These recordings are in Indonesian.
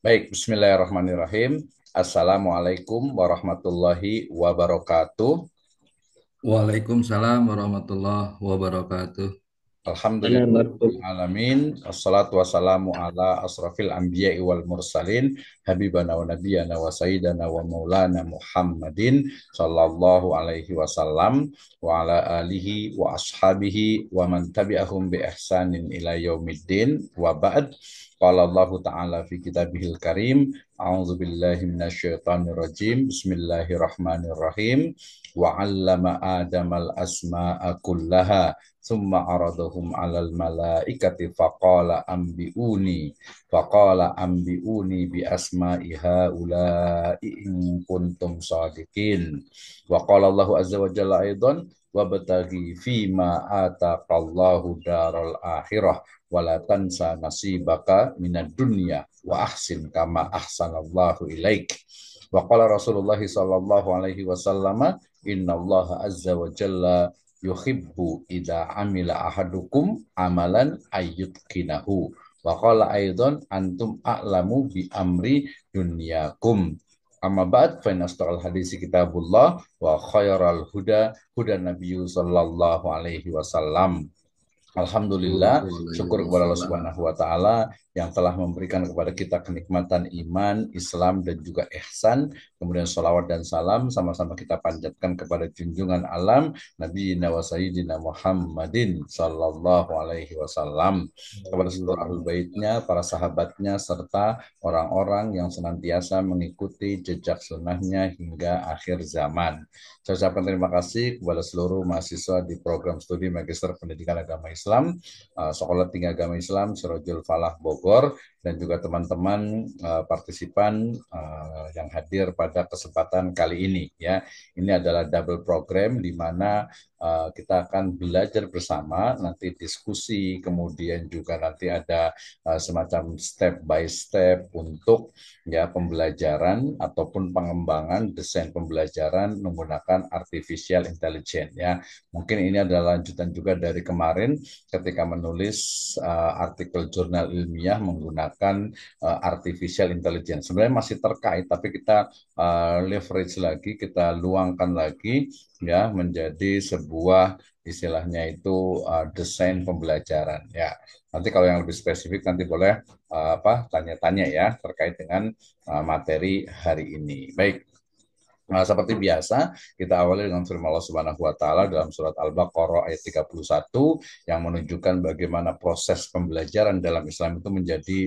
Baik, bismillahirrahmanirrahim. Assalamualaikum warahmatullahi wabarakatuh. Waalaikumsalam warahmatullahi wabarakatuh. Alhamdulillah. Benar, Bro. Alamin. Assalatu wassalamu ala asrafil anbiya'i wal mursalin. Habibana wa nabiyana wa sayyidana wa maulana Muhammadin sallallahu alaihi wasallam wa ala alihi wa ashabihi wa man tabi'ahum bi ihsanin ila yaumiddin wa ba'd. Qala Allah Ta'ala fi kitabihil karim. A'udzu billahi minasyaitonir rajim. Bismillahirrahmanirrahim. Wa 'allama Adamal asma'a kullaha summa aradahum alal malaikati faqala ambiuni bi asma'i haula'i in kuntum sadiqin wa qala Allahu azza wa jalla aidan wabtaghi fima ataqallahu daral akhirah wala tansa nasibaka minad dunya wa ahsin kama ahsanallahu ilaik wa qala Rasulullah sallallahu alaihi wasallam innallaha azza wa jalla yuhibbu idza amila ahadukum amalan ayyutqinahu wa qala aidan antum a'lamu bi amri dunyakum amma ba'd fa inastaqal hadisi kitabullah wa khairal huda huda nabiyyu sallallahu alaihi wasallam. Alhamdulillah, syukur kepada Allah Waalaikumsalam. Subhanahu wa taala yang telah memberikan kepada kita kenikmatan iman, Islam dan juga ihsan. Kemudian sholawat dan salam sama-sama kita panjatkan kepada junjungan alam Nabi wa Sayyidina Muhammadin sallallahu alaihi wasallam, kepada seluruh ahlul baitnya, para sahabatnya serta orang-orang yang senantiasa mengikuti jejak sunnahnya hingga akhir zaman. Saya ucapkan terima kasih kepada seluruh mahasiswa di program studi Magister Pendidikan Agama Islam, Sekolah Tinggi Agama Islam Sirojul Falah Bogor, dan juga teman-teman partisipan yang hadir pada kesempatan kali ini. Ya, ini adalah double program di mana kita akan belajar bersama, nanti diskusi, kemudian juga nanti ada semacam step by step untuk ya pembelajaran ataupun pengembangan desain pembelajaran menggunakan artificial intelligence ya. Mungkin ini adalah lanjutan juga dari kemarin ketika menulis artikel jurnal ilmiah menggunakan artificial intelligence. Sebenarnya masih terkait tapi kita leverage lagi, kita luangkan lagi ya menjadi sebuah istilahnya itu desain pembelajaran ya. Nanti kalau yang lebih spesifik nanti boleh tanya-tanya ya terkait dengan materi hari ini. Baik. Nah, seperti biasa, kita awali dengan firman Allah Subhanahu wa taala dalam surat Al-Baqarah ayat 31 yang menunjukkan bagaimana proses pembelajaran dalam Islam itu menjadi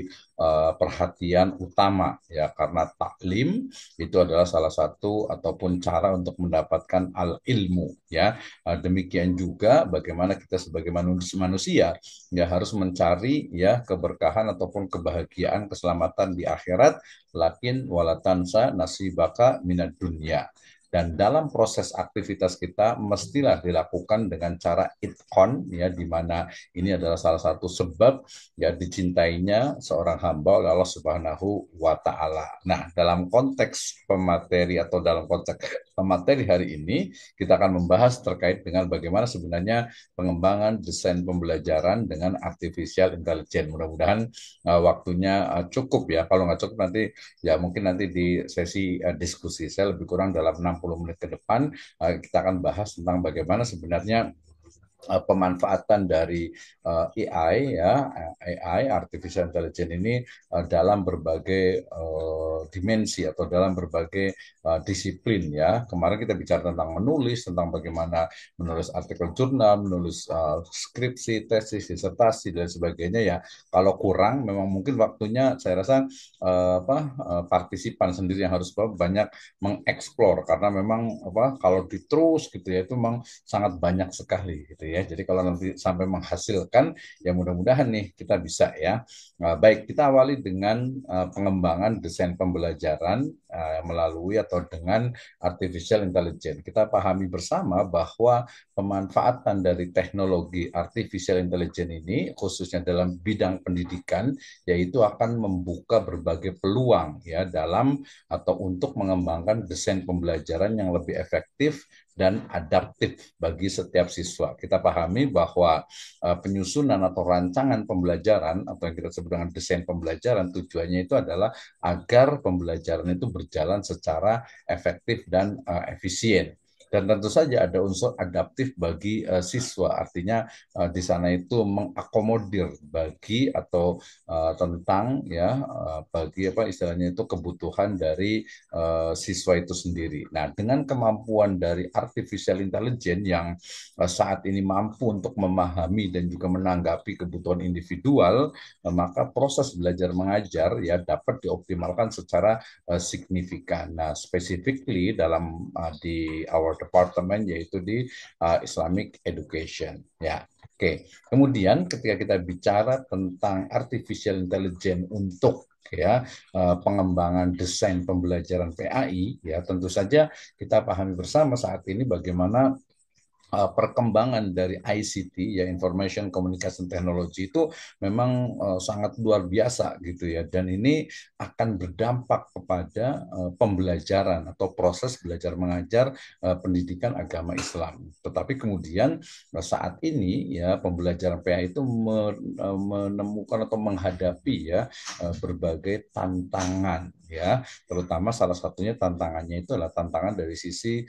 perhatian utama ya, karena taklim itu adalah salah satu ataupun cara untuk mendapatkan al-ilmu ya. Demikian juga bagaimana kita sebagai manusia ya harus mencari ya keberkahan ataupun kebahagiaan keselamatan di akhirat, lakin walatansa nasibaka minad dunya. Dan dalam proses aktivitas kita mestilah dilakukan dengan cara itqon ya, di mana ini adalah salah satu sebab ya dicintainya seorang hamba oleh Allah Subhanahu wa taala. Nah, dalam konteks pemateri atau dalam konteks pemateri hari ini kita akan membahas terkait dengan bagaimana sebenarnya pengembangan desain pembelajaran dengan artificial intelligence. Mudah-mudahan waktunya cukup ya. Kalau nggak cukup nanti ya mungkin nanti di sesi diskusi saya lebih kurang dalam 60 menit ke depan kita akan bahas tentang bagaimana sebenarnya pemanfaatan dari AI ya, AI artificial intelligence ini dalam berbagai dimensi atau dalam berbagai disiplin ya. Kemarin kita bicara tentang menulis, tentang bagaimana menulis artikel jurnal, menulis skripsi, tesis, disertasi dan sebagainya ya. Kalau kurang memang mungkin waktunya saya rasa partisipan sendiri yang harus banyak mengeksplor, karena memang kalau diterus gitu ya itu memang sangat banyak sekali gitu ya. Jadi kalau nanti sampai menghasilkan ya mudah-mudahan nih kita bisa ya. Baik, kita awali dengan pengembangan desain pembelajaran melalui atau dengan artificial intelligence. Kita pahami bersama bahwa pemanfaatan dari teknologi artificial intelligence ini khususnya dalam bidang pendidikan yaitu akan membuka berbagai peluang ya dalam atau untuk mengembangkan desain pembelajaran yang lebih efektif dan adaptif bagi setiap siswa. Kita pahami bahwa penyusunan atau rancangan pembelajaran atau yang kita sebut dengan desain pembelajaran tujuannya itu adalah agar pembelajaran itu berjalan secara efektif dan efisien. Dan tentu saja ada unsur adaptif bagi siswa, artinya di sana itu mengakomodir bagi atau tentang ya bagi apa istilahnya itu kebutuhan dari siswa itu sendiri. Nah, dengan kemampuan dari artificial intelligence yang saat ini mampu untuk memahami dan juga menanggapi kebutuhan individual, maka proses belajar mengajar ya dapat dioptimalkan secara signifikan. Nah, specifically dalam di our department yaitu di Islamic Education. Ya, oke. Kemudian ketika kita bicara tentang artificial intelligence untuk ya pengembangan desain pembelajaran PAI ya tentu saja kita pahami bersama saat ini bagaimana perkembangan dari ICT ya Information Communication Technology itu memang sangat luar biasa gitu ya dan ini akan berdampak kepada pembelajaran atau proses belajar mengajar pendidikan agama Islam. Tetapi kemudian saat ini ya pembelajaran PA itu menemukan atau menghadapi ya berbagai tantangan ya terutama salah satunya tantangannya itu adalah tantangan dari sisi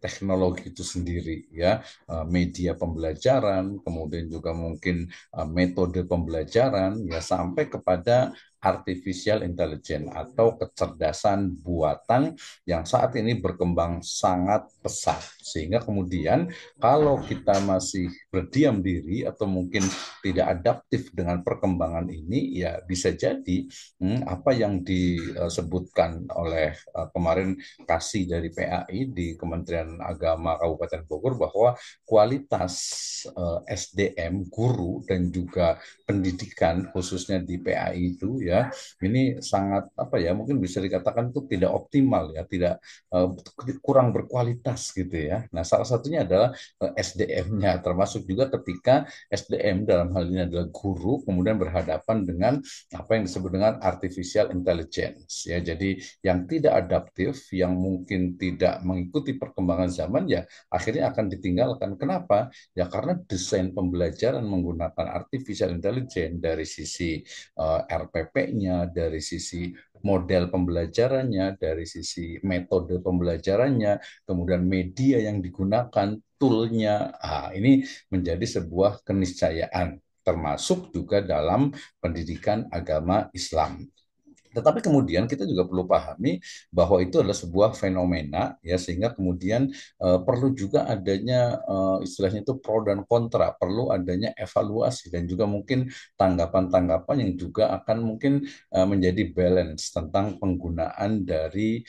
teknologi itu sendiri ya media pembelajaran kemudian juga mungkin metode pembelajaran ya sampai kepada artificial intelligence atau kecerdasan buatan yang saat ini berkembang sangat pesat sehingga kemudian kalau kita masih berdiam diri atau mungkin tidak adaptif dengan perkembangan ini ya bisa jadi apa yang disebutkan oleh kemarin kasih dari PAI di Kementerian Agama Kabupaten Bogor bahwa kualitas SDM guru dan juga pendidikan khususnya di PAI itu ya ini sangat apa ya mungkin bisa dikatakan itu tidak optimal ya tidak kurang berkualitas gitu ya. Nah salah satunya adalah SDM-nya termasuk juga ketika SDM dalam hal ini adalah guru kemudian berhadapan dengan apa yang disebut dengan artificial intelligence ya jadi yang tidak adaptif yang mungkin tidak mengikuti perkembangan zaman ya akhirnya akan ditinggalkan. Kenapa? Ya karena desain pembelajaran menggunakan artificial intelligence dari sisi RPP-nya, dari sisi model pembelajarannya, dari sisi metode pembelajarannya, kemudian media yang digunakan, toolnya, ini menjadi sebuah keniscayaan termasuk juga dalam pendidikan agama Islam. Tetapi kemudian kita juga perlu pahami bahwa itu adalah sebuah fenomena ya sehingga kemudian perlu juga adanya istilahnya itu pro dan kontra, perlu adanya evaluasi dan juga mungkin tanggapan-tanggapan yang juga akan mungkin menjadi balance tentang penggunaan dari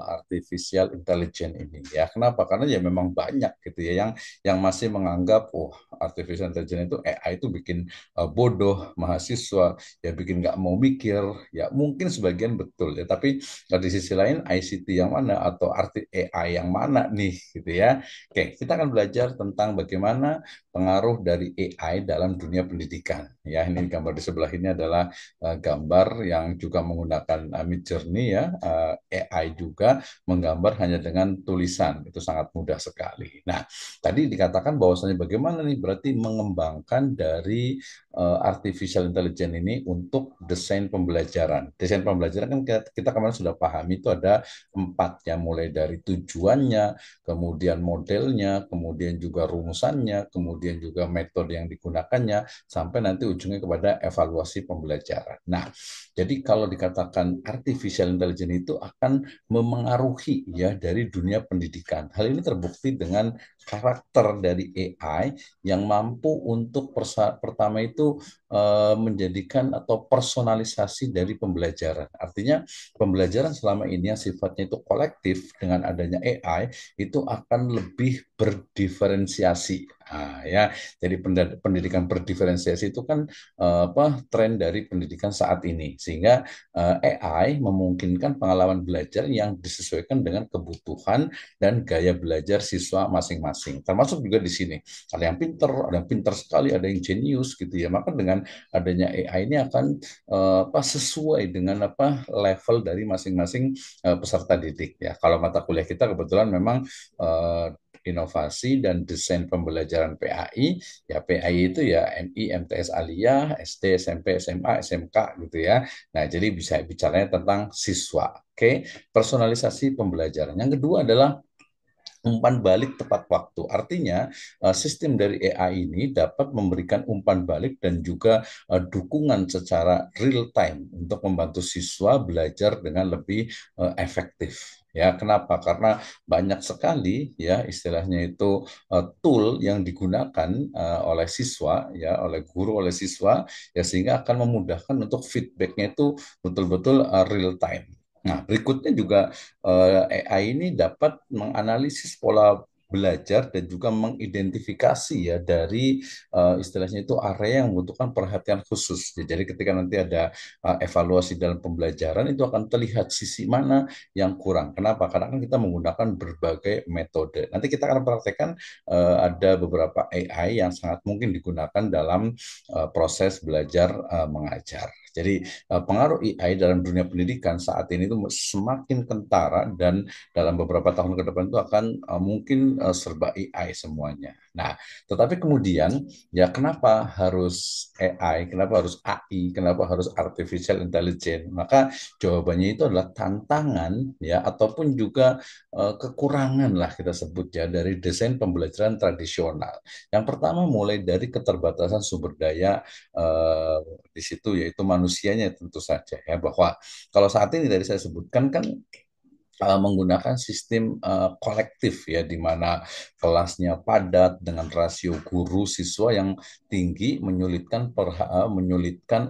artificial intelligence ini ya. Kenapa? Karena ya memang banyak gitu ya yang masih menganggap oh artificial intelligence itu AI itu bikin bodoh mahasiswa ya bikin nggak mau mikir ya mungkin sebagian betul ya tapi di sisi lain ICT yang mana atau arti AI yang mana nih gitu ya. Oke kita akan belajar tentang bagaimana pengaruh dari AI dalam dunia pendidikan ya ini gambar di sebelah ini adalah gambar yang juga menggunakan Midjourney ya AI juga menggambar hanya dengan tulisan itu sangat mudah sekali. Nah tadi dikatakan bahwasanya bagaimana nih berarti mengembangkan dari artificial intelligence ini untuk desain pembelajaran. Desain pembelajaran kan kita kemarin sudah pahami itu ada 4 ya, mulai dari tujuannya, kemudian modelnya, kemudian juga rumusannya, kemudian juga metode yang digunakannya, sampai nanti ujungnya kepada evaluasi pembelajaran. Nah, jadi kalau dikatakan artificial intelligence itu akan memengaruhi ya dari dunia pendidikan. Hal ini terbukti dengan karakter dari AI yang mampu untuk pertama itu menjadikan atau personalisasi dari pembelajaran. Artinya pembelajaran selama ini yang sifatnya itu kolektif dengan adanya AI itu akan lebih berdiferensiasi. Nah, ya, jadi pendidikan berdiferensiasi itu kan tren dari pendidikan saat ini, sehingga AI memungkinkan pengalaman belajar yang disesuaikan dengan kebutuhan dan gaya belajar siswa masing-masing. Termasuk juga di sini ada yang pintar sekali, ada yang jenius gitu ya. Maka dengan adanya AI ini akan sesuai dengan level dari masing-masing peserta didik ya. Kalau mata kuliah kita kebetulan memang inovasi dan desain pembelajaran PAI, ya PAI itu ya MI, MTS Aliyah, SD, SMP, SMA, SMK gitu ya. Nah, jadi bisa bicaranya tentang siswa. Oke, personalisasi pembelajaran. Yang kedua adalah umpan balik tepat waktu. Artinya, sistem dari AI ini dapat memberikan umpan balik dan juga dukungan secara real time untuk membantu siswa belajar dengan lebih efektif. Ya, kenapa? Karena banyak sekali ya istilahnya itu tool yang digunakan oleh siswa ya, oleh guru, oleh siswa ya, sehingga akan memudahkan untuk feedbacknya itu betul-betul real time. Nah, berikutnya juga AI ini dapat menganalisis pola belajar dan juga mengidentifikasi ya dari istilahnya itu area yang membutuhkan perhatian khusus. Jadi ketika nanti ada evaluasi dalam pembelajaran itu akan terlihat sisi mana yang kurang. Kenapa? Karena kan kita menggunakan berbagai metode. Nanti kita akan praktekkan ada beberapa AI yang sangat mungkin digunakan dalam proses belajar mengajar. Jadi pengaruh AI dalam dunia pendidikan saat ini itu semakin kentara dan dalam beberapa tahun ke depan itu akan mungkin serba AI semuanya. Nah, tetapi kemudian ya kenapa harus AI, kenapa harus AI, kenapa harus artificial intelligence? Maka jawabannya itu adalah tantangan ya ataupun juga kekurangan lah kita sebut ya dari desain pembelajaran tradisional. Yang pertama mulai dari keterbatasan sumber daya eh, di situ yaitu manusianya tentu saja ya, bahwa kalau saat ini dari saya sebutkan kan menggunakan sistem kolektif ya, di mana kelasnya padat dengan rasio guru siswa yang tinggi, menyulitkan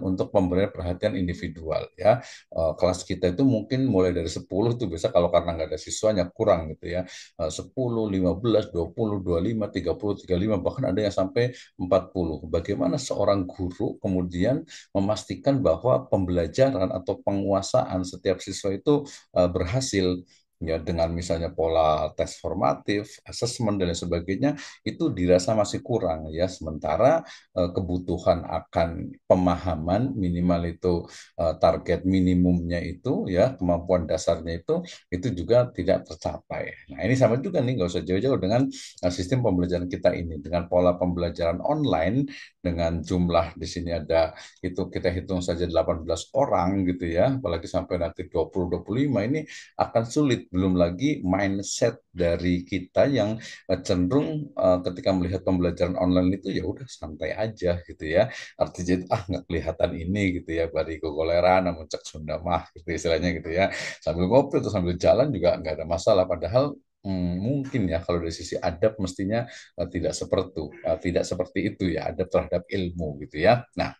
untuk pemberian perhatian individual ya. Kelas kita itu mungkin mulai dari 10 tuh biasa, kalau karena nggak ada siswanya kurang gitu ya. 10, 15, 20, 25, 30, 35, bahkan ada yang sampai 40. Bagaimana seorang guru kemudian memastikan bahwa pembelajaran atau penguasaan setiap siswa itu berhasil ya, dengan misalnya pola tes formatif, asesmen dan lain sebagainya, itu dirasa masih kurang ya. Sementara kebutuhan akan pemahaman minimal itu target minimumnya itu ya, kemampuan dasarnya itu juga tidak tercapai. Nah, ini sama juga nih, nggak usah jauh-jauh dengan sistem pembelajaran kita ini, dengan pola pembelajaran online, dengan jumlah di sini ada, itu kita hitung saja 18 orang gitu ya, apalagi sampai nanti 20 25, ini akan sulit. Belum lagi mindset dari kita yang cenderung ketika melihat pembelajaran online itu ya udah santai aja gitu ya. Artinya nggak kelihatan ini gitu ya, bari gogoleran namun cek Sunda mah gitu istilahnya gitu ya. Sambil ngopi atau sambil jalan juga nggak ada masalah. Padahal mungkin ya kalau dari sisi adab mestinya tidak seperti itu ya, adab terhadap ilmu gitu ya. Nah,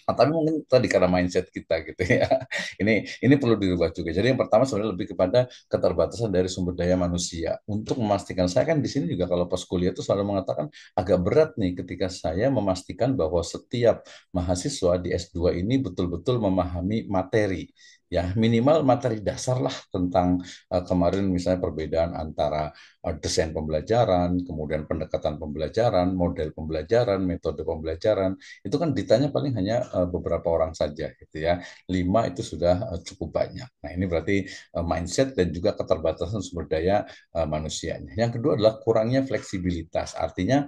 tapi mungkin tadi karena mindset kita gitu ya. Ini perlu dirubah juga. Jadi yang pertama sebenarnya lebih kepada keterbatasan dari sumber daya manusia. Untuk memastikan, saya kan di sini juga kalau pas kuliah itu selalu mengatakan agak berat nih ketika saya memastikan bahwa setiap mahasiswa di S2 ini betul-betul memahami materi. Ya, minimal materi dasar lah tentang kemarin misalnya perbedaan antara desain pembelajaran, kemudian pendekatan pembelajaran, model pembelajaran, metode pembelajaran, itu kan ditanya paling hanya beberapa orang saja gitu ya. 5 itu sudah cukup banyak. Nah, ini berarti mindset dan juga keterbatasan sumber daya manusianya. Yang kedua adalah kurangnya fleksibilitas. Artinya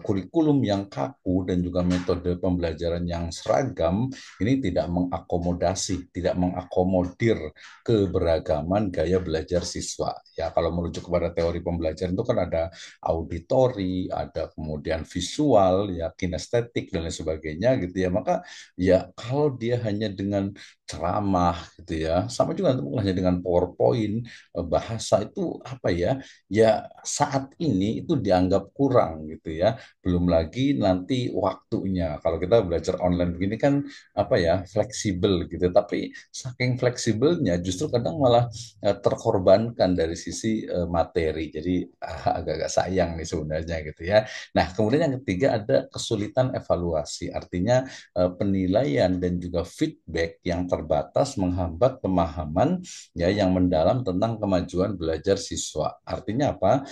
kurikulum yang kaku dan juga metode pembelajaran yang seragam ini tidak mengakomodasi, tidak mengakomodir keberagaman gaya belajar siswa. Ya, kalau merujuk kepada teori pembelajaran itu kan ada auditori, ada kemudian visual, ya kinestetik dan lain sebagainya gitu ya. Maka ya kalau dia hanya dengan ceramah gitu ya, sama juga nanti hanya dengan PowerPoint, bahasa itu apa ya? Ya saat ini itu dianggap kurang gitu ya. Belum lagi nanti waktunya. Kalau kita belajar online begini kan apa ya, fleksibel gitu. Tapi saking fleksibelnya justru kadang malah terkorbankan dari sisi materi. Jadi agak-agak sayang nih sebenarnya gitu ya. Nah, kemudian yang ketiga ada kesulitan evaluasi. Artinya penilaian dan juga feedback yang terbatas menghambat pemahaman ya yang mendalam tentang kemajuan belajar siswa. Artinya apa?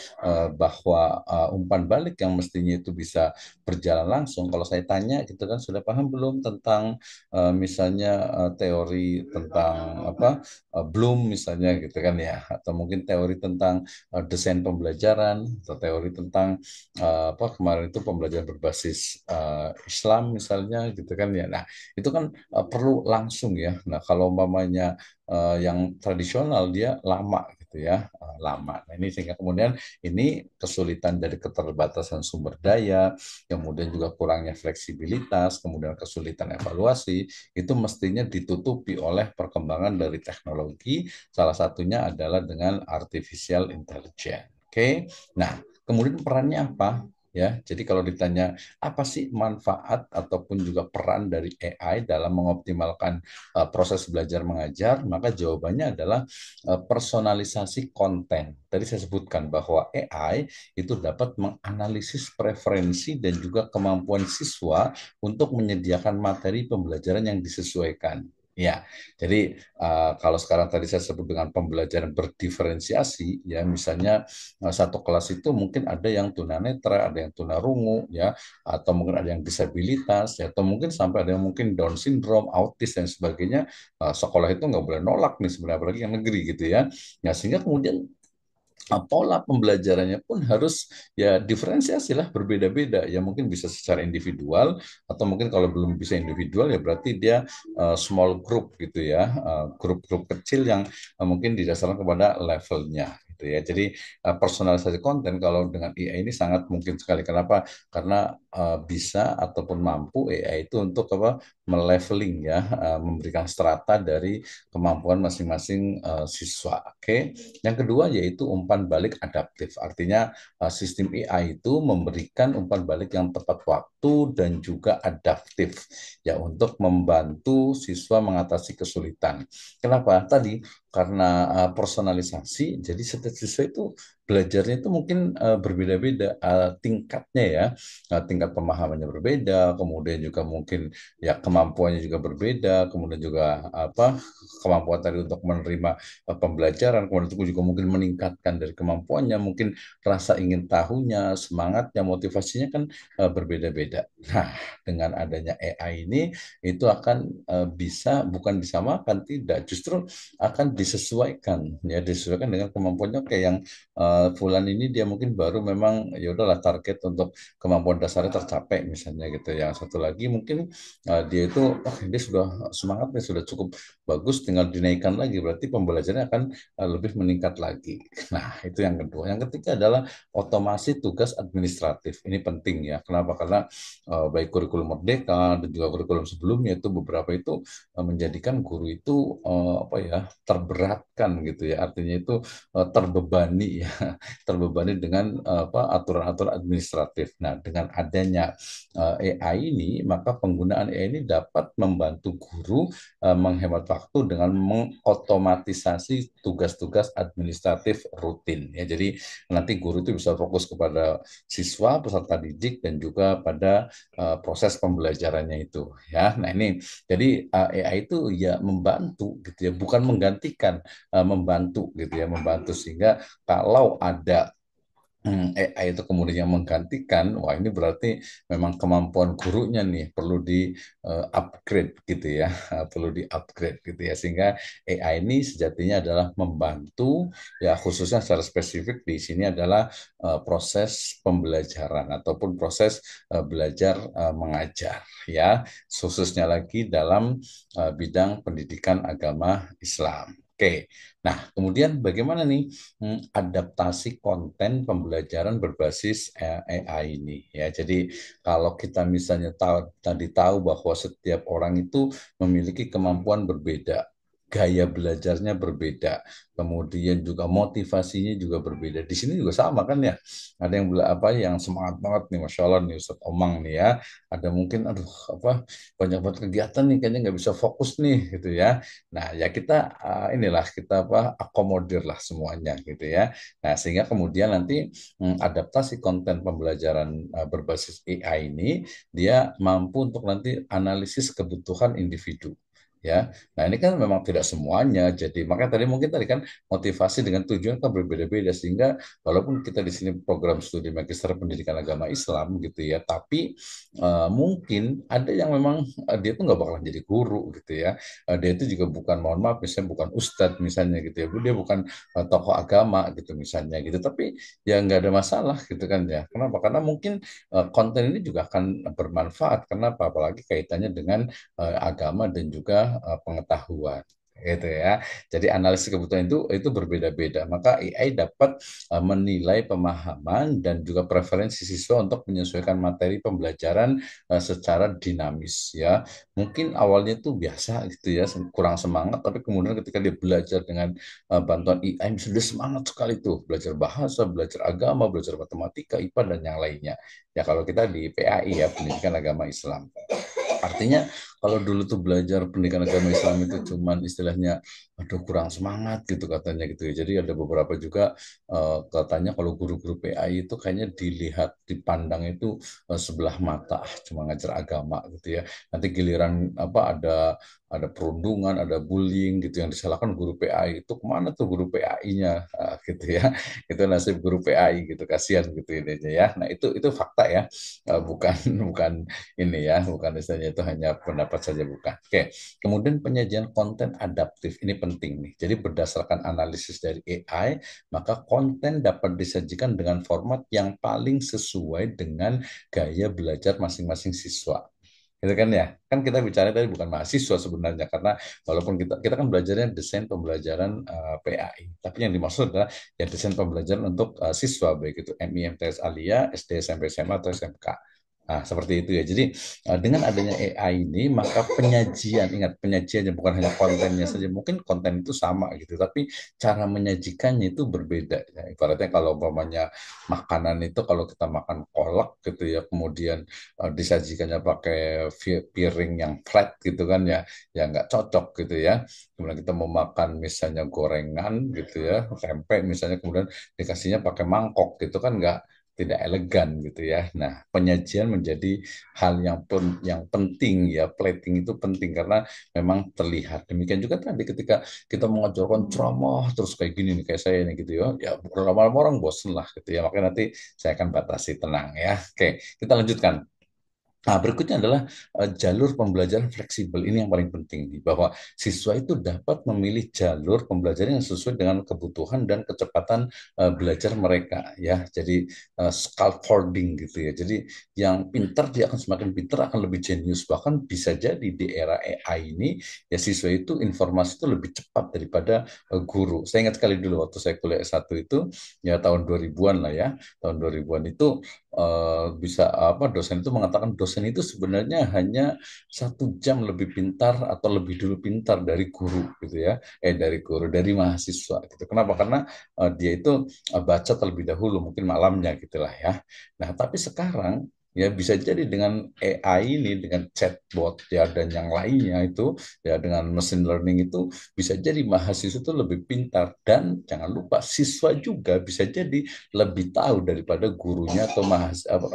Bahwa umpan balik yang mestinya itu bisa berjalan langsung. Kalau saya tanya gitu kan sudah paham belum tentang misalnya teori tentang apa Bloom misalnya gitu kan ya, atau mungkin teori tentang desain pembelajaran atau teori tentang apa kemarin itu pembelajaran berbasis Islam misalnya gitu kan ya. Nah, itu kan perlu langsung ya. Nah, kalau umpamanya yang tradisional dia lama gitu ya, lama. Nah, ini sehingga kemudian ini kesulitan dari keterbatasan sumber daya, kemudian juga kurangnya fleksibilitas, kemudian kesulitan evaluasi, itu mestinya ditutupi oleh perkembangan dari teknologi, salah satunya adalah dengan artificial intelligence. Oke, nah kemudian perannya apa? Ya, jadi kalau ditanya apa sih manfaat ataupun juga peran dari AI dalam mengoptimalkan proses belajar mengajar, maka jawabannya adalah personalisasi konten. Tadi saya sebutkan bahwa AI itu dapat menganalisis preferensi dan juga kemampuan siswa untuk menyediakan materi pembelajaran yang disesuaikan. Ya, jadi kalau sekarang tadi saya sebut dengan pembelajaran berdiferensiasi, ya misalnya satu kelas itu mungkin ada yang tunanetra, ada yang tunarungu, ya, atau mungkin ada yang disabilitas, ya, atau mungkin sampai ada yang mungkin Down syndrome, autis dan sebagainya. Sekolah itu nggak boleh nolak nih sebenarnya, apalagi yang negeri gitu ya. Ya sehingga kemudian pola pembelajarannya pun harus ya diferensiasi lah berbeda-beda ya mungkin bisa secara individual atau mungkin kalau belum bisa individual ya berarti dia small group gitu ya grup-grup kecil yang mungkin didasarkan kepada levelnya gitu ya jadi personalisasi konten kalau dengan AI ini sangat mungkin sekali kenapa karena bisa ataupun mampu AI itu untuk apa meleveling ya memberikan strata dari kemampuan masing-masing siswa oke okay? Yang kedua yaitu umpan balik adaptif. Artinya sistem AI itu memberikan umpan balik yang tepat waktu dan juga adaptif ya untuk membantu siswa mengatasi kesulitan. Kenapa? Tadi karena personalisasi, jadi setiap siswa itu belajarnya itu mungkin berbeda-beda tingkatnya ya, tingkat pemahamannya berbeda, kemudian juga mungkin ya kemampuannya juga berbeda, kemudian juga apa kemampuan tadi untuk menerima pembelajaran, kemudian itu juga mungkin meningkatkan dari kemampuannya, mungkin rasa ingin tahunya, semangatnya, motivasinya kan berbeda-beda. Nah, dengan adanya AI ini itu akan bisa bukan disamakan, tidak, justru akan disesuaikan, ya disesuaikan dengan kemampuannya. Oke, yang Fulan ini dia mungkin baru memang ya udahlah target untuk kemampuan dasarnya tercapai misalnya gitu. Yang satu lagi mungkin dia itu oh dia sudah semangatnya sudah cukup bagus tinggal dinaikkan lagi berarti pembelajarannya akan lebih meningkat lagi. Nah, itu yang kedua. Yang ketiga adalah otomasi tugas administratif. Ini penting ya. Kenapa? Karena baik kurikulum Merdeka dan juga kurikulum sebelumnya itu beberapa itu menjadikan guru itu apa ya terberatkan gitu ya. Artinya itu terbebani ya, terbebani dengan apa aturan-aturan administratif. Nah, dengan adanya AI ini, maka penggunaan AI ini dapat membantu guru menghemat waktu dengan mengotomatisasi tugas-tugas administratif rutin. Ya, jadi nanti guru itu bisa fokus kepada siswa, peserta didik, dan juga pada proses pembelajarannya itu. Ya, nah ini jadi AI itu ya membantu gitu ya, bukan menggantikan, membantu gitu ya, membantu sehingga kalau ada AI itu kemudian yang menggantikan, wah ini berarti memang kemampuan gurunya nih perlu di upgrade gitu ya, perlu di upgrade gitu ya, sehingga AI ini sejatinya adalah membantu ya khususnya secara spesifik di sini adalah proses pembelajaran ataupun proses belajar mengajar ya, khususnya lagi dalam bidang pendidikan agama Islam. Oke, nah kemudian bagaimana nih adaptasi konten pembelajaran berbasis AI ini ya. Jadi kalau kita misalnya tahu bahwa setiap orang itu memiliki kemampuan berbeda, gaya belajarnya berbeda, kemudian juga motivasinya juga berbeda. Di sini juga sama kan ya. Ada yang yang semangat banget nih, Masya Allah nih Ustadz Omang nih ya. Ada mungkin aduh banyak banget kegiatan nih kayaknya nggak bisa fokus nih gitu ya. Nah, ya kita inilah kita akomodir lah semuanya gitu ya. Nah, sehingga kemudian nanti adaptasi konten pembelajaran berbasis AI ini dia mampu untuk nanti analisis kebutuhan individu. Ya, nah ini kan memang tidak semuanya. Jadi makanya tadi kan motivasi dengan tujuan kan berbeda-beda sehingga walaupun kita di sini program studi Magister Pendidikan Agama Islam gitu ya, tapi mungkin ada yang memang dia tuh nggak bakalan jadi guru gitu ya. Dia itu juga bukan, mohon maaf, misalnya bukan ustadz misalnya gitu ya, dia bukan tokoh agama gitu misalnya gitu, tapi ya nggak ada masalah gitu kan ya. Kenapa? Karena mungkin konten ini juga akan bermanfaat. Kenapa? Apalagi kaitannya dengan agama dan juga pengetahuan gitu ya. Jadi analisis kebutuhan itu berbeda-beda. Maka AI dapat menilai pemahaman dan juga preferensi siswa untuk menyesuaikan materi pembelajaran secara dinamis ya. Mungkin awalnya tuh biasa gitu ya, kurang semangat, tapi kemudian ketika dia belajar dengan bantuan AI, sudah semangat sekali tuh belajar bahasa, belajar agama, belajar matematika, IPA dan yang lainnya. Ya kalau kita di PAI ya, Pendidikan Agama Islam. Artinya kalau dulu tuh belajar pendidikan agama Islam itu cuman istilahnya aduh kurang semangat gitu katanya gitu ya. Jadi ada beberapa juga katanya kalau guru-guru PAI itu kayaknya dilihat dipandang itu sebelah mata, cuma ngajar agama gitu ya. Nanti giliran ada perundungan, ada bullying gitu yang disalahkan guru PAI, itu kemana tuh guru PAI-nya gitu ya. Itu nasib guru PAI gitu, kasihan gitu ini ya. Nah itu fakta ya. Bukan bukan ini ya, bukan istilahnya itu hanya pendapat saja, bukan. Oke, kemudian penyajian konten adaptif ini penting nih. Jadi berdasarkan analisis dari AI, maka konten dapat disajikan dengan format yang paling sesuai dengan gaya belajar masing-masing siswa. Gitu kan ya, kan kita bicara tadi bukan mahasiswa sebenarnya, karena walaupun kita kan belajarnya desain pembelajaran PAI, tapi yang dimaksud adalah ya desain pembelajaran untuk siswa, baik itu MI, MTS, Alia, SD, SMP, SMA, atau SMK. Nah, seperti itu ya. Jadi dengan adanya AI ini, maka penyajian, ingat penyajiannya bukan hanya kontennya saja. Mungkin konten itu sama gitu, tapi cara menyajikannya itu berbeda. Ya. Ibaratnya kalau umpamanya makanan itu, kalau kita makan kolak gitu ya, kemudian disajikannya pakai piring yang flat gitu kan ya, ya nggak cocok gitu ya. Kemudian kita mau makan misalnya gorengan gitu ya, tempe misalnya, kemudian dikasihnya pakai mangkok gitu kan nggak, tidak elegan gitu ya. Nah, penyajian menjadi hal yang penting ya, plating itu penting karena memang terlihat. Demikian juga tadi ketika kita mengajarkan ceramah terus kayak gini nih, kayak saya ini gitu ya, ya lama-lama orang bosen lah gitu ya. Makanya nanti saya akan batasi, tenang ya. Oke, kita lanjutkan. Nah, berikutnya adalah jalur pembelajaran fleksibel. Ini yang paling penting nih, bahwa siswa itu dapat memilih jalur pembelajaran yang sesuai dengan kebutuhan dan kecepatan belajar mereka ya. Jadi scaffolding gitu ya. Jadi yang pintar dia akan semakin pintar, akan lebih jenius. Bahkan bisa jadi di era AI ini ya, siswa itu informasi itu lebih cepat daripada guru. Saya ingat sekali dulu waktu saya kuliah S1 itu ya tahun 2000-an lah ya. Tahun 2000-an itu bisa dosen itu mengatakan dosen itu sebenarnya hanya 1 jam lebih pintar atau lebih dulu pintar dari guru gitu ya, dari mahasiswa gitu. Kenapa? Karena dia itu baca terlebih dahulu mungkin malamnya gitulah ya. Nah tapi sekarang ya bisa jadi dengan AI ini, dengan chatbot ya dan yang lainnya itu ya, dengan machine learning itu bisa jadi mahasiswa itu lebih pintar, dan jangan lupa siswa juga bisa jadi lebih tahu daripada gurunya atau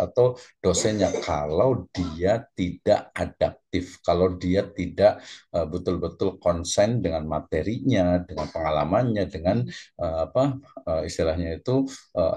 atau dosennya, kalau dia tidak adaptif, kalau dia tidak betul-betul konsen dengan materinya, dengan pengalamannya, dengan istilahnya itu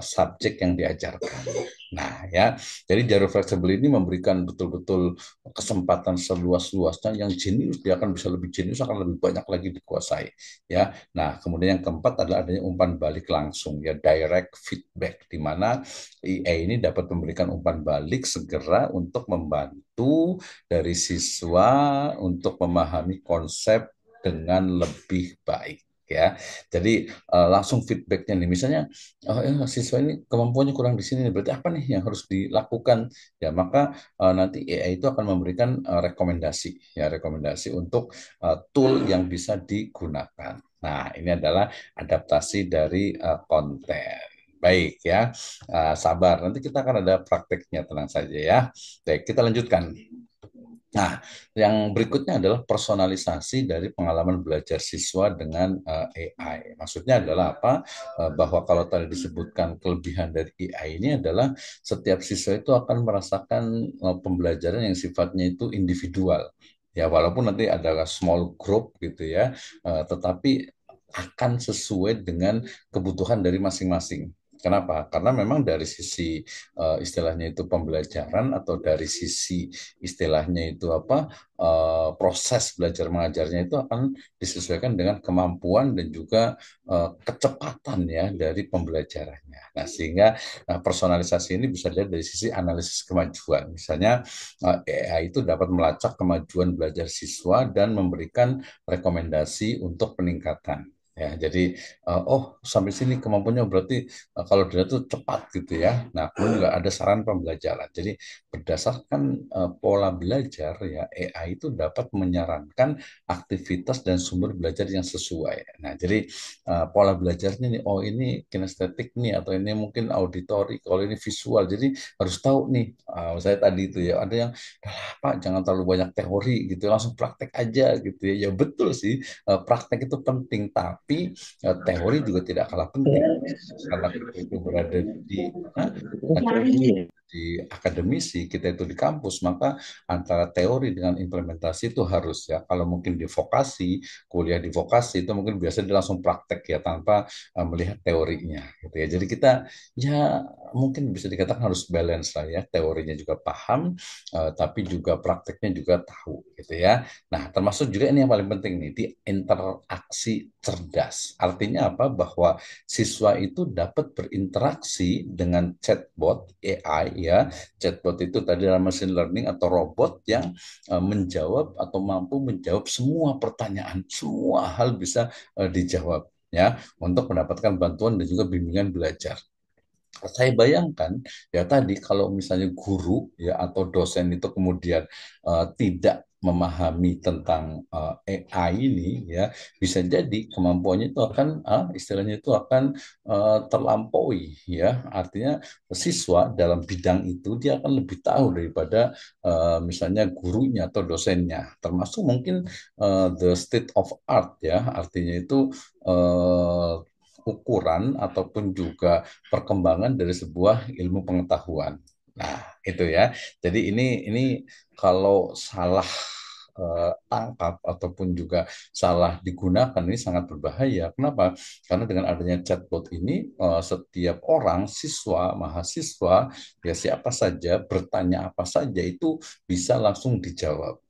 subjek yang diajarkan. Nah ya, jadi jalur fleksibel ini memberikan betul-betul kesempatan seluas-luasnya. Yang jenius dia akan bisa lebih jenius, akan lebih banyak lagi dikuasai ya. Nah, kemudian yang keempat adalah adanya umpan balik langsung ya, direct feedback, di mana IA ini dapat memberikan umpan balik segera untuk membantu dari siswa untuk memahami konsep dengan lebih baik ya. Jadi langsung feedbacknya nih, misalnya siswa ini kemampuannya kurang di sini, berarti apa nih yang harus dilakukan? Ya maka nanti AI itu akan memberikan rekomendasi, ya rekomendasi untuk tool yang bisa digunakan. Nah, ini adalah adaptasi dari konten. Baik ya, sabar. Nanti kita akan ada prakteknya, tenang saja ya. Baik, kita lanjutkan. Nah, yang berikutnya adalah personalisasi dari pengalaman belajar siswa dengan AI. Maksudnya adalah apa? Bahwa kalau tadi disebutkan kelebihan dari AI ini adalah setiap siswa itu akan merasakan pembelajaran yang sifatnya itu individual. Ya, walaupun nanti ada small group gitu ya, tetapi akan sesuai dengan kebutuhan dari masing-masing. Kenapa? Karena memang dari sisi istilahnya itu pembelajaran atau dari sisi istilahnya itu apa proses belajar mengajarnya itu akan disesuaikan dengan kemampuan dan juga kecepatan ya dari pembelajarannya. Nah, sehingga personalisasi ini bisa dilihat dari sisi analisis kemajuan. Misalnya AI itu dapat melacak kemajuan belajar siswa dan memberikan rekomendasi untuk peningkatan. Ya, jadi oh sampai sini kemampuannya berarti kalau dia tuh cepat gitu ya. Nah, kemudian juga ada saran pembelajaran. Jadi berdasarkan pola belajar ya AI itu dapat menyarankan aktivitas dan sumber belajar yang sesuai. Nah, jadi pola belajarnya nih, oh ini kinestetik nih atau ini mungkin auditori, kalau ini visual. Jadi harus tahu nih, saya tadi itu ya ada yang Pak jangan terlalu banyak teori gitu, langsung praktek aja gitu ya. Ya betul sih, praktek itu penting, tapi teori juga tidak kalah penting karena kita itu berada di mana? Di akademisi, kita itu di kampus, maka antara teori dengan implementasi itu harus ya. Kalau mungkin di vokasi, kuliah di vokasi itu mungkin biasa dia langsung praktek ya tanpa melihat teorinya gitu ya. Jadi kita ya mungkin bisa dikatakan harus balance lah ya. Teorinya juga paham, tapi juga prakteknya juga tahu gitu ya. Nah, termasuk juga ini yang paling penting nih di interaksi cerdas. Artinya apa? Bahwa siswa itu dapat berinteraksi dengan chatbot AI ya. Chatbot itu tadi adalah machine learning atau robot yang menjawab atau mampu menjawab semua pertanyaan, semua hal bisa dijawab ya untuk mendapatkan bantuan dan juga bimbingan belajar. Saya bayangkan ya tadi kalau misalnya guru ya atau dosen itu kemudian tidak memahami tentang AI ini ya bisa jadi kemampuannya itu akan istilahnya itu akan terlampaui ya artinya siswa dalam bidang itu dia akan lebih tahu daripada misalnya gurunya atau dosennya termasuk mungkin the state of art ya artinya itu ukuran ataupun juga perkembangan dari sebuah ilmu pengetahuan. Nah, itu ya. Jadi ini kalau salah tangkap ataupun juga salah digunakan ini sangat berbahaya. Kenapa? Karena dengan adanya chatbot ini setiap orang siswa, mahasiswa ya siapa saja bertanya apa saja itu bisa langsung dijawab.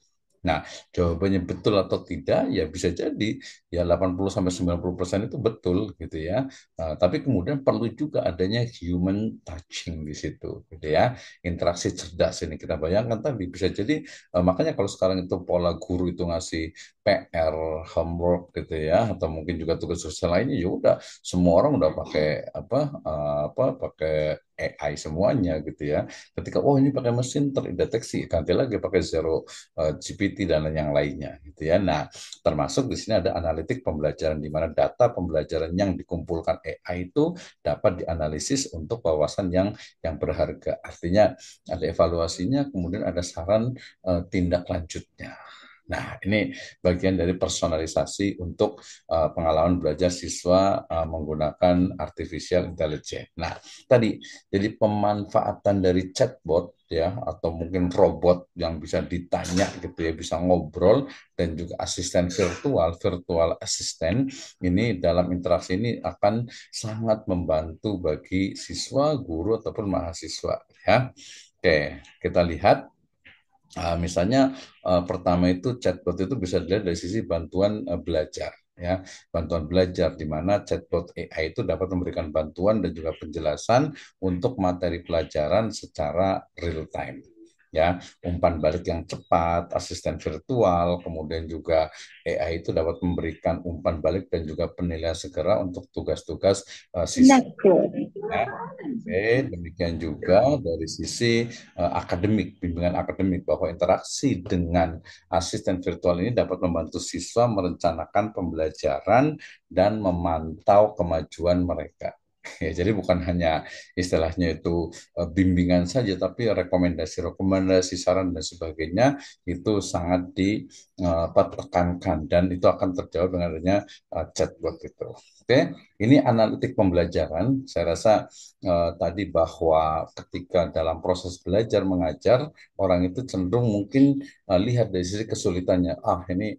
Nah, jawabannya betul atau tidak, ya bisa jadi ya 80-90% itu betul gitu ya. Tapi kemudian perlu juga adanya human touching di situ gitu ya. Interaksi cerdas ini kita bayangkan tadi bisa jadi makanya kalau sekarang itu pola guru itu ngasih PR, homework gitu ya atau mungkin juga tugas sosial lainnya ya udah semua orang udah pakai apa pakai AI semuanya gitu ya. Ketika oh ini pakai mesin terdeteksi, ganti lagi pakai zero GPT dan yang lainnya gitu ya. Nah, termasuk di sini ada analitik pembelajaran di mana data pembelajaran yang dikumpulkan AI itu dapat dianalisis untuk wawasan yang berharga. Artinya ada evaluasinya, kemudian ada saran tindak lanjutnya. Nah, ini bagian dari personalisasi untuk pengalaman belajar siswa menggunakan artificial intelligence. Nah, tadi jadi pemanfaatan dari chatbot ya atau mungkin robot yang bisa ditanya gitu ya, bisa ngobrol dan juga asisten virtual, virtual assistant ini dalam interaksi ini akan sangat membantu bagi siswa, guru ataupun mahasiswa ya. Oke, kita lihat misalnya pertama itu chatbot itu bisa dilihat dari sisi bantuan belajar ya bantuan belajar di mana chatbot AI itu dapat memberikan bantuan dan juga penjelasan untuk materi pelajaran secara real time. ya, umpan balik yang cepat, asisten virtual, kemudian juga AI itu dapat memberikan umpan balik dan juga penilaian segera untuk tugas-tugas siswa. Ya. Oke, demikian juga dari sisi akademik, bimbingan akademik bahwa interaksi dengan asisten virtual ini dapat membantu siswa merencanakan pembelajaran dan memantau kemajuan mereka. Ya, jadi bukan hanya istilahnya itu bimbingan saja, tapi rekomendasi-rekomendasi, saran dan sebagainya itu sangat ditekankan dan itu akan terjawab dengan adanya chatbot itu. Oke, ini analitik pembelajaran. Saya rasa tadi bahwa ketika dalam proses belajar mengajar, orang itu cenderung mungkin lihat dari sisi kesulitannya. Ah, ini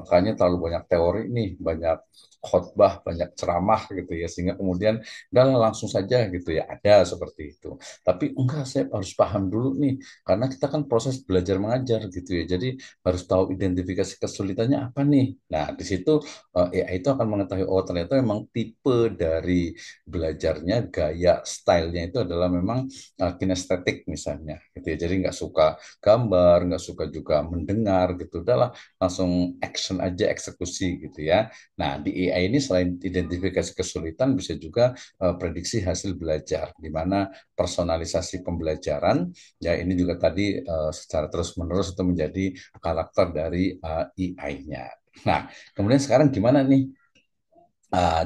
kayaknya terlalu banyak teori nih, banyak khotbah, banyak ceramah gitu ya, sehingga kemudian udah langsung saja gitu ya, ada seperti itu. Tapi enggak, saya harus paham dulu nih, karena kita kan proses belajar mengajar gitu ya, jadi harus tahu identifikasi kesulitannya apa nih. Nah, di situ AI itu akan mengetahui, oh ternyata memang tipe dari belajarnya, gaya stylenya itu adalah memang kinestetik misalnya gitu ya, jadi nggak suka gambar, nggak suka juga mendengar gitu, udahlah langsung action aja, eksekusi gitu ya. Nah, di AI ini selain identifikasi kesulitan bisa juga prediksi hasil belajar, di mana personalisasi pembelajaran ya ini juga tadi secara terus-menerus itu menjadi karakter dari AI-nya. Nah, kemudian sekarang gimana nih?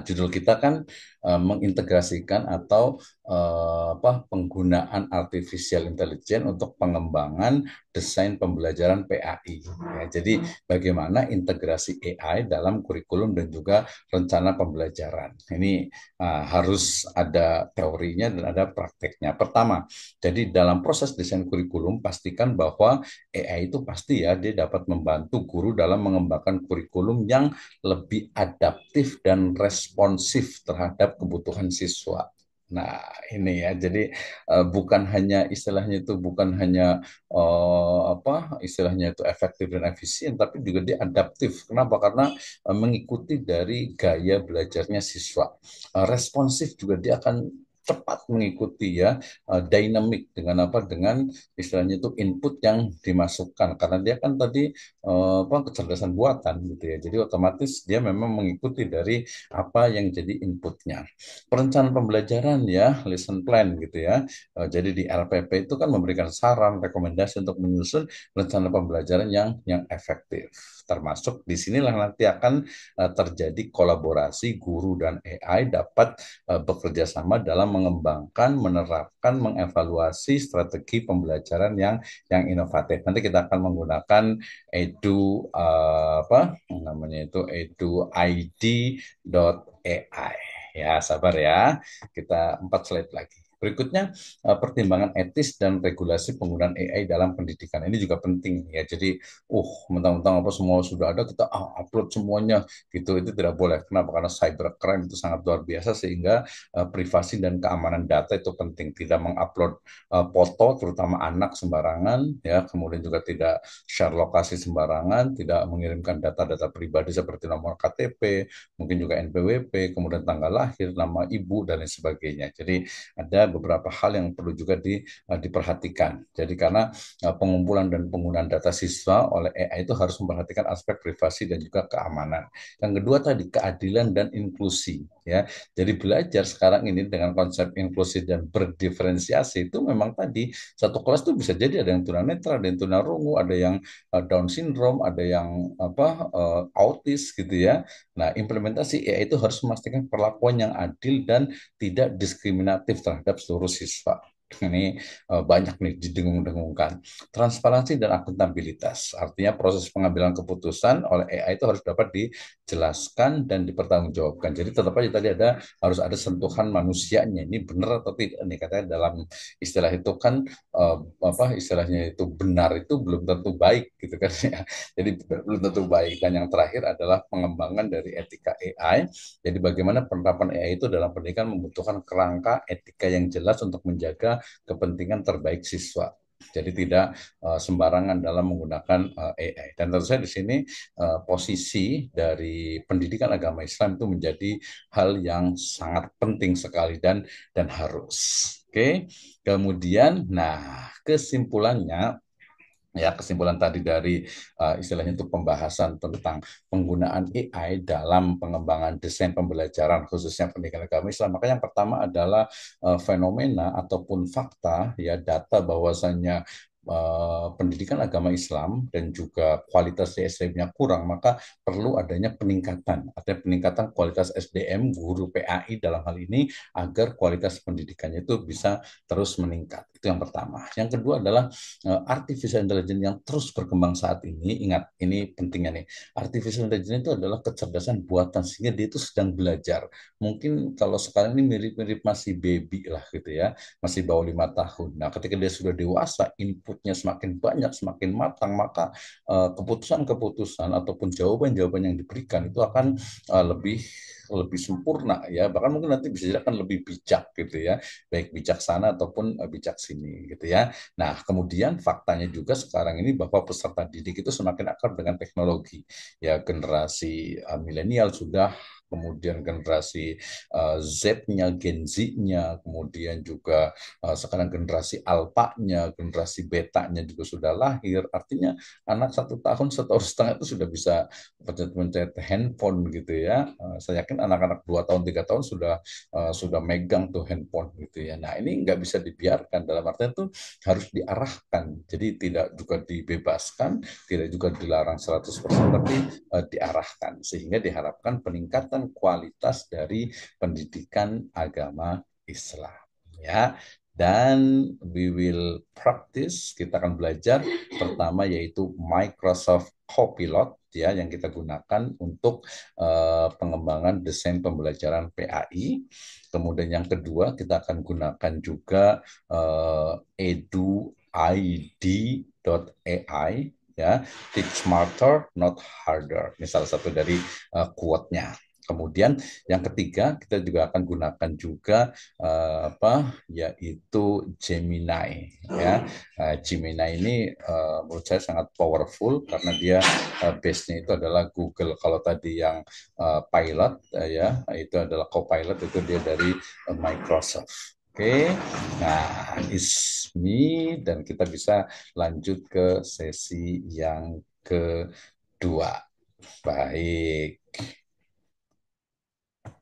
Judul kita kan mengintegrasikan atau penggunaan artificial intelligence untuk pengembangan desain pembelajaran PAI. Ya, jadi bagaimana integrasi AI dalam kurikulum dan juga rencana pembelajaran. Ini harus ada teorinya dan ada prakteknya. Pertama, jadi dalam proses desain kurikulum pastikan bahwa AI itu pasti ya dia dapat membantu guru dalam mengembangkan kurikulum yang lebih adaptif dan responsif terhadap kebutuhan siswa. Nah, ini ya. Jadi bukan hanya istilahnya itu bukan hanya istilahnya itu efektif dan efisien, tapi juga dia adaptif. Kenapa? Karena mengikuti dari gaya belajarnya siswa. Responsif juga dia akan cepat mengikuti ya, dynamic dengan apa dengan istilahnya itu input yang dimasukkan, karena dia kan tadi kecerdasan buatan gitu ya. Jadi otomatis dia memang mengikuti dari apa yang jadi inputnya. Perencanaan pembelajaran ya, lesson plan gitu ya. Jadi di LPP itu kan memberikan saran, rekomendasi untuk menyusun rencana pembelajaran yang efektif. Termasuk di sinilah nanti akan terjadi kolaborasi guru dan AI dapat bekerja sama dalam mengembangkan, menerapkan, mengevaluasi strategi pembelajaran yang inovatif. Nanti kita akan menggunakan apa namanya itu eduid.ai. Ya, sabar ya. Kita 4 slide lagi. Berikutnya, pertimbangan etis dan regulasi penggunaan AI dalam pendidikan. Ini juga penting ya. Jadi, mentang-mentang apa semua sudah ada, kita upload semuanya gitu. Itu tidak boleh. Kenapa? Karena cybercrime itu sangat luar biasa, sehingga privasi dan keamanan data itu penting. Tidak mengupload foto, terutama anak sembarangan, ya. Kemudian juga tidak share lokasi sembarangan, tidak mengirimkan data-data pribadi seperti nomor KTP, mungkin juga NPWP, kemudian tanggal lahir, nama ibu, dan lain sebagainya. Jadi ada beberapa hal yang perlu juga diperhatikan. Jadi karena pengumpulan dan penggunaan data siswa oleh AI itu harus memperhatikan aspek privasi dan juga keamanan. Yang kedua tadi keadilan dan inklusi. Ya, jadi belajar sekarang ini dengan konsep inklusif dan berdiferensiasi itu memang tadi satu kelas tuh bisa jadi ada yang tunanetra, ada yang tunarungu, ada yang Down syndrome, ada yang autis gitu ya. Nah, implementasi AI itu harus memastikan perlakuan yang adil dan tidak diskriminatif terhadap seluruh siswa. Ini banyak nih didengung-dengungkan. Transparansi dan akuntabilitas. Artinya proses pengambilan keputusan oleh AI itu harus dapat dijelaskan dan dipertanggungjawabkan. Jadi tetap aja tadi harus ada sentuhan manusianya. Ini benar atau tidak nih, katanya dalam istilah itu kan istilahnya itu benar itu belum tentu baik gitu kan ya. Jadi belum tentu baik. Dan yang terakhir adalah pengembangan dari etika AI. Jadi bagaimana penerapan AI itu dalam pendidikan membutuhkan kerangka etika yang jelas untuk menjaga kepentingan terbaik siswa. Jadi tidak sembarangan dalam menggunakan AI. Dan tentu saja di sini posisi dari pendidikan agama Islam itu menjadi hal yang sangat penting sekali dan harus. Oke, kemudian, nah kesimpulannya, ya kesimpulan tadi dari istilahnya itu pembahasan tentang penggunaan AI dalam pengembangan desain pembelajaran khususnya pendidikan agama Islam. Maka yang pertama adalah fenomena ataupun fakta ya data bahwasannya pendidikan agama Islam dan juga kualitas SDM-nya kurang, maka perlu adanya peningkatan, ada peningkatan kualitas SDM guru PAI dalam hal ini agar kualitas pendidikannya itu bisa terus meningkat. Itu yang pertama. Yang kedua adalah artificial intelligence yang terus berkembang saat ini. Ingat, ini pentingnya nih. Artificial intelligence itu adalah kecerdasan buatan sehingga dia itu sedang belajar. Mungkin kalau sekarang ini mirip-mirip masih baby lah gitu ya, masih bawah 5 tahun. Nah, ketika dia sudah dewasa, inputnya semakin banyak, semakin matang, maka keputusan-keputusan ataupun jawaban-jawaban yang diberikan itu akan lebih lebih sempurna ya, bahkan mungkin nanti bisa jadi akan lebih bijak gitu ya, baik bijaksana ataupun bijak sini gitu ya. Nah, kemudian faktanya juga sekarang ini bahwa peserta didik itu semakin akrab dengan teknologi. Ya, generasi milenial sudah, kemudian generasi Z-nya, Gen Z-nya, kemudian juga sekarang generasi Alpha-nya, generasi Beta-nya juga sudah lahir. Artinya anak 1 tahun, 1 tahun setengah itu sudah bisa mencet handphone gitu ya. Saya yakin anak-anak 2 tahun, 3 tahun sudah megang tuh handphone gitu ya. Nah, ini nggak bisa dibiarkan, dalam artian itu harus diarahkan. Jadi tidak juga dibebaskan, tidak juga dilarang 100%, tapi diarahkan sehingga diharapkan peningkatan kualitas dari pendidikan agama Islam. Ya, dan we will practice, kita akan belajar pertama yaitu Microsoft Copilot ya yang kita gunakan untuk pengembangan desain pembelajaran PAI. Kemudian yang kedua kita akan gunakan juga eduid.ai ya, teach smarter not harder. Ini salah satu dari quote-nya. Kemudian yang ketiga kita juga akan gunakan juga yaitu Gemini ya. Gemini ini menurut saya sangat powerful karena dia base-nya itu adalah Google. Kalau tadi yang pilot ya itu adalah Copilot, itu dia dari Microsoft. Oke, nah is me, dan kita bisa lanjut ke sesi yang kedua. Baik.